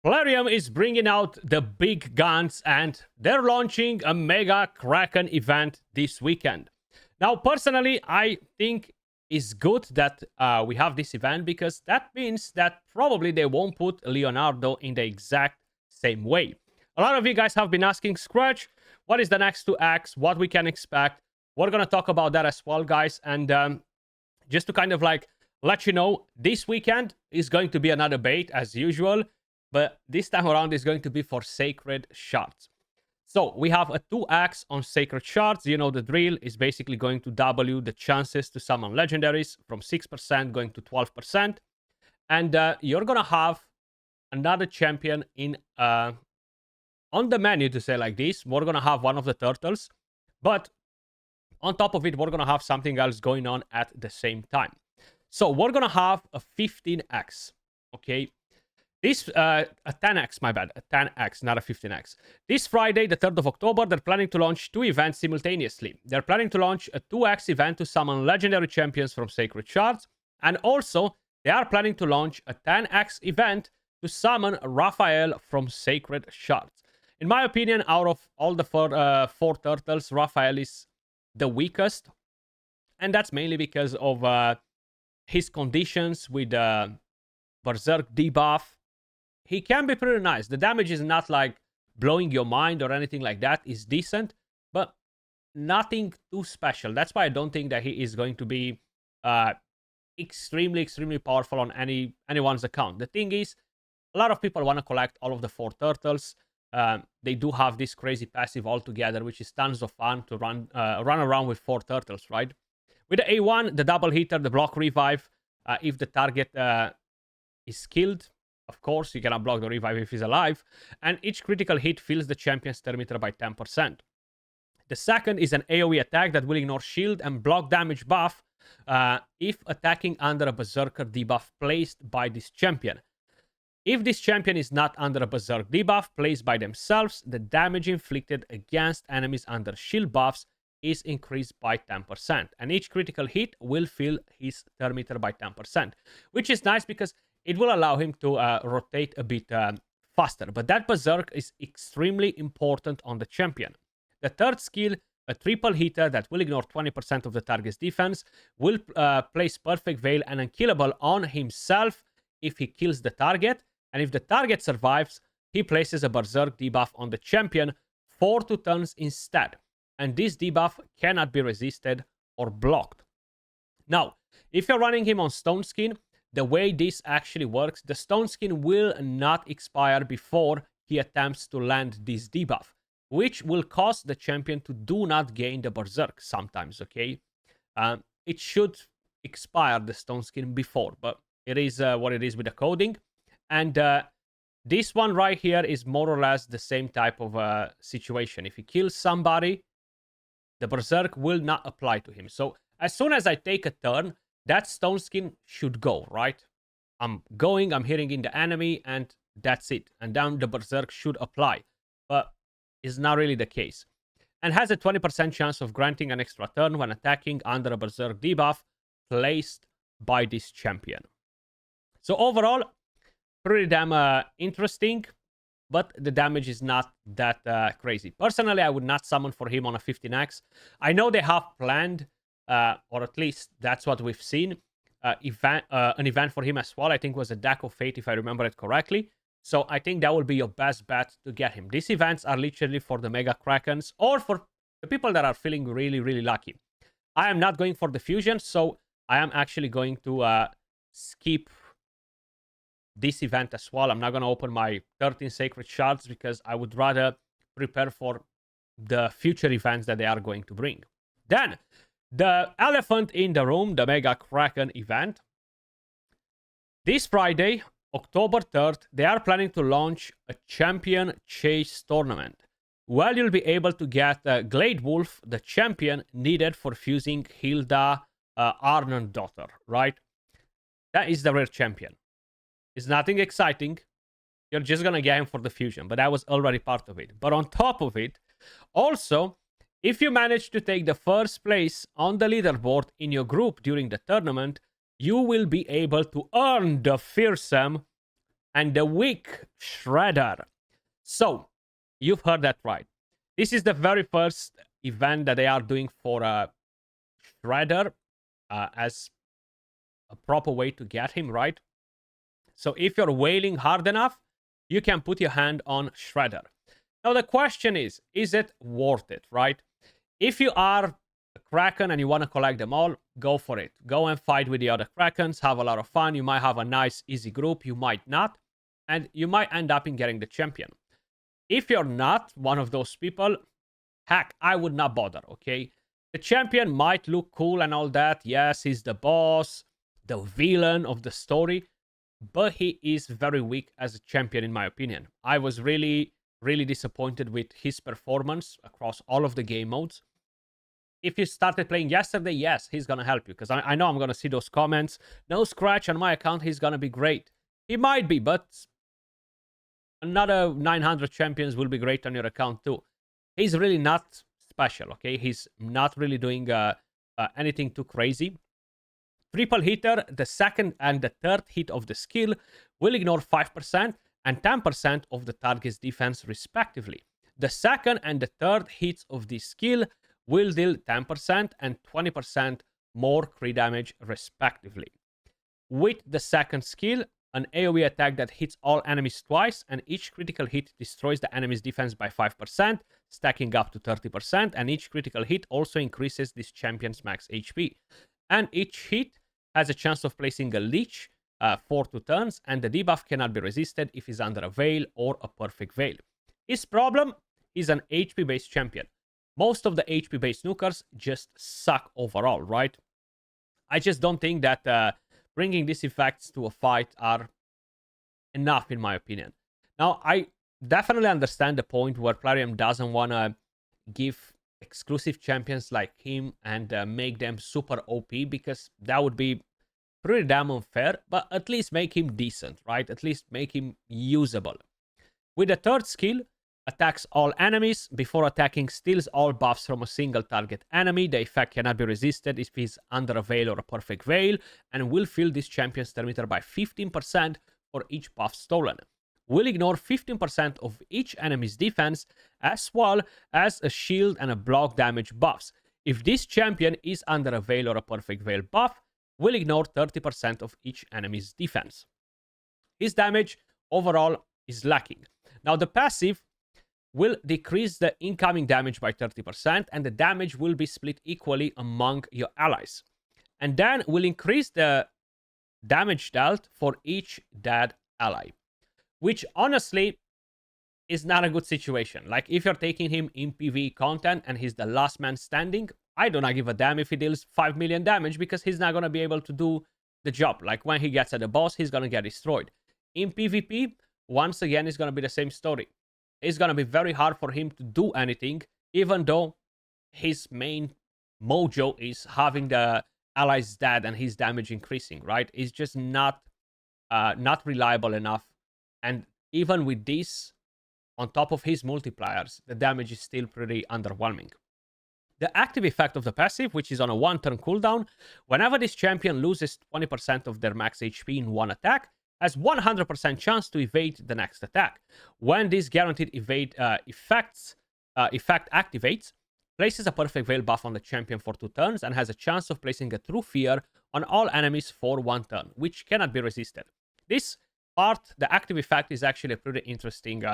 PLARIUM is bringing out the big guns and they're launching a Mega Kraken event this weekend. Now, personally, I think it's good that we have this event because that means that probably they won't put Leonardo in the exact same way. A lot of you guys have been asking, Skratch, what is the next 2X, what we can expect. We're going to talk about that as well, guys. And just to kind of like let you know, this weekend is going to be another bait as usual. But this time around is going to be for Sacred Shards. So we have a 2x on Sacred Shards. You know the drill is basically going to double the chances to summon legendaries from 6% going to 12%. And you're going to have another champion in on the menu, to say like this. We're going to have one of the turtles. But on top of it, we're going to have something else going on at the same time. So we're going to have a 15x. Okay. This, a 10x, my bad, a 10x, not a 15x. This Friday, the 3rd of October, they're planning to launch 2 events simultaneously. They're planning to launch a 2x event to summon legendary champions from Sacred Shards. And also, they are planning to launch a 10x event to summon Raphael from Sacred Shards. In my opinion, out of all the 4 turtles, Raphael is the weakest. And that's mainly because of his conditions with Berserk debuff. He can be pretty nice. The damage is not like blowing your mind or anything like that. It's decent, but nothing too special. That's why I don't think that he is going to be extremely powerful on anyone's account. The thing is, a lot of people want to collect all of the 4 turtles. They do have this crazy passive altogether, which is tons of fun to run around with 4 turtles, right? With the A1, the double hitter, the block revive, if the target is killed, of course, you cannot block the revive if he's alive. And each critical hit fills the champion's turn meter by 10%. The second is an AoE attack that will ignore shield and block damage buff if attacking under a Berserker debuff placed by this champion. If this champion is not under a Berserk debuff placed by themselves, the damage inflicted against enemies under shield buffs is increased by 10%. And each critical hit will fill his turn meter by 10%. Which is nice because it will allow him to rotate a bit faster. But that Berserk is extremely important on the champion. The third skill, a triple hitter that will ignore 20% of the target's defense, will place Perfect Veil and Unkillable on himself if he kills the target. And if the target survives, he places a Berserk debuff on the champion for 2 turns instead. And this debuff cannot be resisted or blocked. Now, if you're running him on Stone Skin, the way this actually works, the Stone Skin will not expire before he attempts to land this debuff, which will cause the champion to do not gain the Berserk sometimes, okay? It should expire, the Stone Skin, before, but it is what it is with the coding. And this one right here is more or less the same type of situation. If he kills somebody, the Berserk will not apply to him. So as soon as I take a turn, that Stone Skin should go, right? I'm hitting in the enemy, and that's it. And then the Berserk should apply. But it's not really the case. And has a 20% chance of granting an extra turn when attacking under a Berserk debuff placed by this champion. So overall, pretty damn interesting. But the damage is not that crazy. Personally, I would not summon for him on a 15x. I know they have planned, or at least that's what we've seen, an event for him as well. I think it was a Deck of Fate, if I remember it correctly. So I think that will be your best bet to get him. These events are literally for the Mega Krakens or for the people that are feeling really lucky. I am not going for the fusion, so I am actually going to skip this event as well. I'm not going to open my 13 Sacred Shards because I would rather prepare for the future events that they are going to bring. Then, the elephant in the room, the Mega Kraken event. This Friday, October 3rd, they are planning to launch a Champion Chase tournament. Well, you'll be able to get Glade Wolf, the champion needed for fusing Hilda Arnondottir, right? That is the rare champion. It's nothing exciting. You're just going to get him for the fusion, but that was already part of it. But on top of it, also, if you manage to take the first place on the leaderboard in your group during the tournament, you will be able to earn the fearsome and the weak Shredder. So, you've heard that right. This is the very first event that they are doing for Shredder as a proper way to get him, right? So if you're wailing hard enough, you can put your hand on Shredder. Now the question is it worth it, right? If you are a Kraken and you want to collect them all, go for it. Go and fight with the other Krakens, have a lot of fun. You might have a nice, easy group, you might not, and you might end up in getting the champion. If you're not one of those people, heck, I would not bother, okay? The champion might look cool and all that. Yes, he's the boss, the villain of the story, but he is very weak as a champion, in my opinion. I was really disappointed with his performance across all of the game modes. If you started playing yesterday, yes, he's gonna help you, because I know I'm gonna see those comments. No Skratch on my account, he's gonna be great. He might be, but another 900 champions will be great on your account too. He's really not special, okay? He's not really doing anything too crazy. Triple hitter, the second and the third hit of the skill will ignore 5% and 10% of the target's defense respectively. The second and the third hits of this skill will deal 10% and 20% more crit damage respectively. With the second skill, an AoE attack that hits all enemies twice, and each critical hit destroys the enemy's defense by 5%, stacking up to 30%, and each critical hit also increases this champion's max HP. And each hit has a chance of placing a leech for 2 turns, and the debuff cannot be resisted if he's under a veil or a perfect veil. His problem is an HP-based champion. Most of the HP-based nukers just suck overall, right? I just don't think that bringing these effects to a fight are enough, in my opinion. Now, I definitely understand the point where PLARIUM doesn't want to give exclusive champions like him and make them super OP, because that would be pretty damn unfair, but at least make him decent, right? At least make him usable. With the third skill, attacks all enemies. Before attacking, steals all buffs from a single target enemy. The effect cannot be resisted if he's under a veil or a perfect veil, and will fill this champion's turn meter by 15% for each buff stolen. Will ignore 15% of each enemy's defense, as well as a shield and a block damage buffs. If this champion is under a veil or a perfect veil buff, will ignore 30% of each enemy's defense. His damage overall is lacking. Now the passive will decrease the incoming damage by 30%, and the damage will be split equally among your allies. And then will increase the damage dealt for each dead ally, which honestly is not a good situation. Like, if you're taking him in PvE content and he's the last man standing, I do not give a damn if he deals 5 million damage, because he's not going to be able to do the job. Like, when he gets at the boss, he's going to get destroyed. In PvP, once again, it's going to be the same story. It's going to be very hard for him to do anything, even though his main mojo is having the allies dead and his damage increasing, right? It's just not reliable enough. And even with this, on top of his multipliers, the damage is still pretty underwhelming. The active effect of the passive, which is on a 1-turn cooldown, whenever this champion loses 20% of their max HP in one attack, has 100% chance to evade the next attack. When this guaranteed effect activates, places a perfect veil buff on the champion for 2 turns, and has a chance of placing a true fear on all enemies for 1 turn, which cannot be resisted. This part, the active effect, is actually a pretty interesting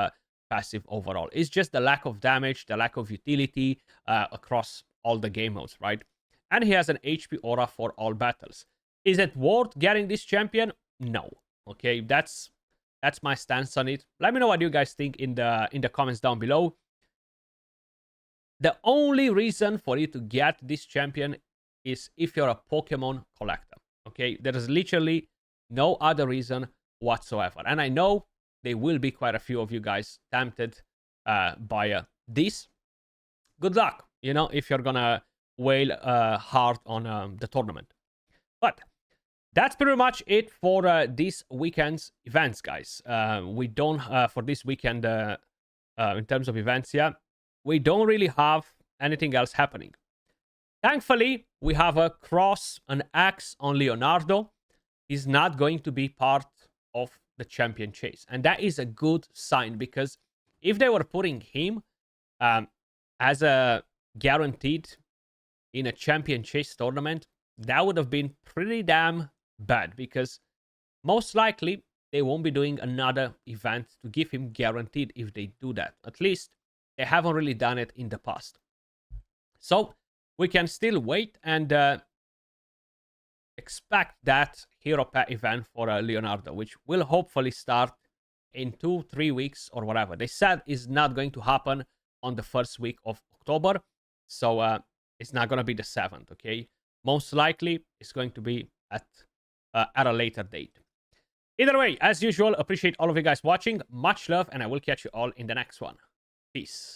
passive overall. It's just the lack of damage, the lack of utility across all the game modes, right? And he has an HP aura for all battles. Is it worth getting this champion? No. Okay, that's my stance on it. Let me know what you guys think in the comments down below. The only reason for you to get this champion is if you're a Pokemon collector. Okay, there is literally no other reason whatsoever. And I know there will be quite a few of you guys tempted by this. Good luck, you know, if you're gonna wail hard on the tournament. But that's pretty much it for this weekend's events, guys. We don't, for this weekend, in terms of events, yeah, we don't really have anything else happening. Thankfully, we have an axe on Leonardo. He's not going to be part of the champion chase. And that is a good sign, because if they were putting him as a guaranteed in a champion chase tournament, that would have been pretty damn bad, because most likely they won't be doing another event to give him guaranteed if they do that. At least they haven't really done it in the past. So we can still wait and expect that hero pack event for Leonardo, which will hopefully start in 2-3 weeks or whatever. They said it's not going to happen on the first week of October, so it's not going to be the 7th, okay? Most likely it's going to be at a later date. Either way, as usual, appreciate all of you guys watching. Much love, and I will catch you all in the next one. Peace.